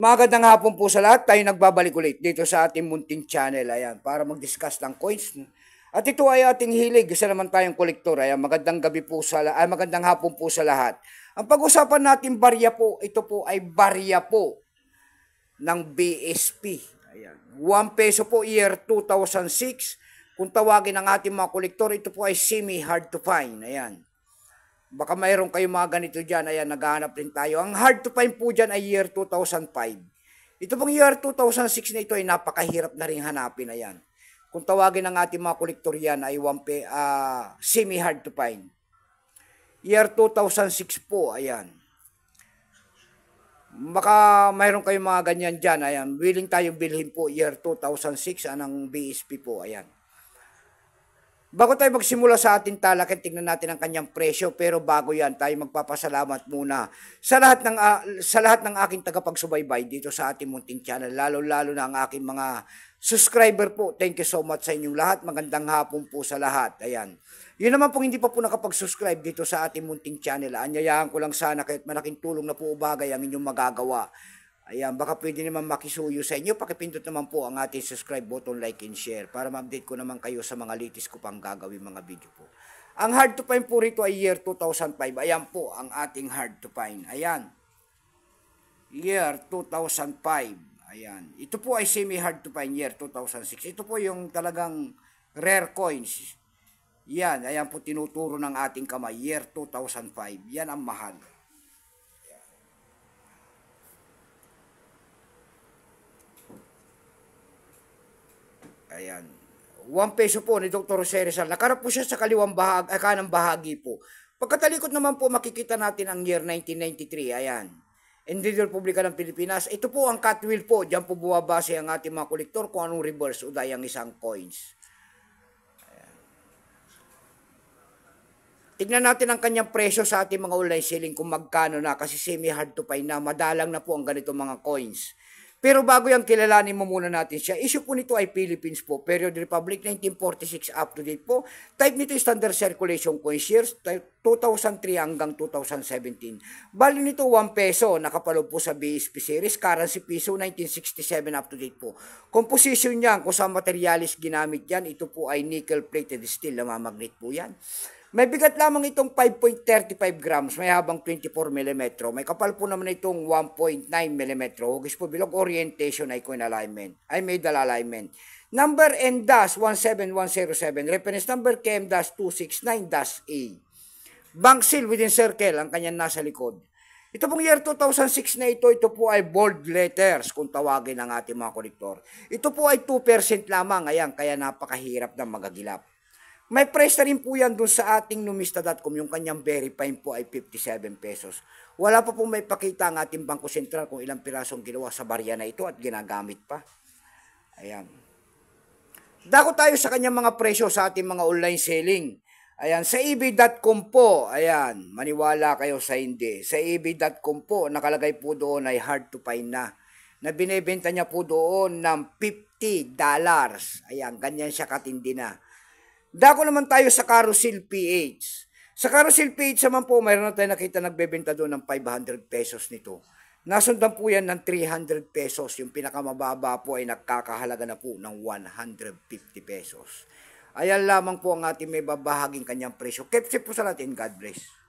Magandang hapon po sa lahat. Tayo nagbabalik ulit dito sa ating munting channel. Ayan, para mag-discuss ng coins. At ito ay ating hilig. Isa naman tayong kolektor. Ayan, magandang gabi po magandang hapon po sa lahat. Ang pag-usapan natin barya po, ito po ay barya po ng BSP. Ayan, 1 peso po year 2006. Kung tawagin ng ating mga kolektor, ito po ay semi-hard to find. Ayan. Baka mayroon kayong mga ganito dyan. Ayan, naghahanap rin tayo. Ang hard to find po dyan ay year 2005. Ito pong year 2006 na ito ay napakahirap na rin hanapin. Ayan. Kung tawagin ng ating mga kolektor yan ay semi-hard to find. Year 2006 po. Ayan. Baka mayroon kayong mga ganyan dyan. Ayan. Willing tayong bilhin po year 2006 anang BSP po. Ayan. Bago tayo magsimula sa ating talakan, tingnan natin ang kanyang presyo. Pero bago yan, tayo magpapasalamat muna sa lahat ng aking tagapagsubaybay dito sa ating munting channel. Lalo-lalo na ang aking mga subscriber po. Thank you so much sa inyong lahat. Magandang hapon po sa lahat. Ayan. Yun naman po hindi pa po nakapag-subscribe dito sa ating munting channel. Anyayahan ko lang sana kahit malaking tulong na po bagay ang inyong magagawa. Ayan, baka pwede naman makisuyo sa inyo. Pakipindot naman po ang ating subscribe button, like and share para ma-update ko naman kayo sa mga latest ko pang gagawin mga video po. Ang hard to find po rito ay year 2005. Ayan po ang ating hard to find. Ayan. Year 2005. Ayan. Ito po ay semi-hard to find year 2006. Ito po yung talagang rare coins. Yan. Ayan po tinuturo ng ating kamay. Year 2005. Yan ang mahal. Ayan. 1 peso po ni Dr. Jose Rizal. Nakarap po siya sa kanang bahagi po. Pagkatalikod naman po makikita natin ang year 1993. Ayan. Endangered Republika ng Pilipinas. Ito po ang cut wheel po. Diyan po buwabase ang ating mga kolektor kung anong reverse o dayang isang coins. Ayan. Tignan natin ang kanyang presyo sa ating mga online selling kung magkano na kasi semi-hard to find na. Madalang na po ang ganito mga coins. Pero bago yan, kilalanin mo muna natin siya. Issue po nito ay Philippines po. Period Republic 1946 up to date po. Type nito is standard circulation coins years 2003 hanggang 2017. Bali nito 1 peso. Nakapaloob po sa BSP series. Currency piso 1967 up to date po. Composition niyan, kung sa materialis ginamit yan, ito po ay nickel plated steel na mamagnet po yan. May bigat lamang itong 5.35 grams, may habang 24 mm. May kapal po naman itong 1.9 mm. Hugis po bilog, orientation ay coin alignment, ay may dal alignment. Number N-17107, reference number KM-269-A. Bank seal within circle, ang kanyang nasa likod. Ito pong year 2006 na ito po ay bold letters kung tawagin ng ating mga kolektor. Ito po ay 2% lamang, ayan, kaya napakahirap na magagilap. May price na rin po yan dun sa ating numista.com. Yung kanyang verify po ay 57 pesos. Wala pa po may pakita ang ating Bangko Sentral kung ilang pirasong ginawa sa barya na ito at ginagamit pa. Ayan. Dako tayo sa kanyang mga presyo sa ating mga online selling. Ayan, sa ebay.com po, ayan, maniwala kayo sa hindi. Sa ebay.com po, nakalagay po doon ay hard to find na. Na binibenta niya po doon ng $50. Ayan, ganyan siya katindi na. Dako naman tayo sa Carousel PH. Sa Carousel PH naman po, mayroon na tayo nakita nagbebenta doon ng 500 pesos nito. Nasundan po yan ng 300 pesos. Yung pinakamababa po ay nagkakahalaga na po ng 150 pesos. Ayan lamang po ang ating may babahaging kanyang presyo. Keep safe po sa natin. God bless.